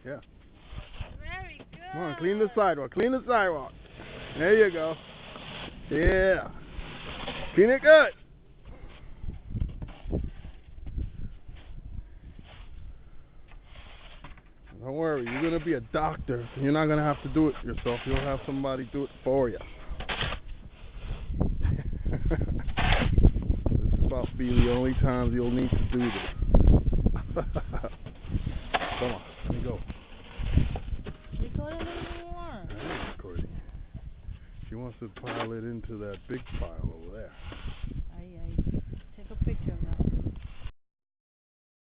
Yeah. Very good. Come on, clean the sidewalk. Clean the sidewalk. There you go. Yeah. Clean it good. Don't worry, you're going to be a doctor. You're not going to have to do it yourself. You'll have somebody do it for you. This is about to be the only times you'll need to do this. Come on, let me go. Recording anymore. I am recording. She wants to pile it into that big pile over there.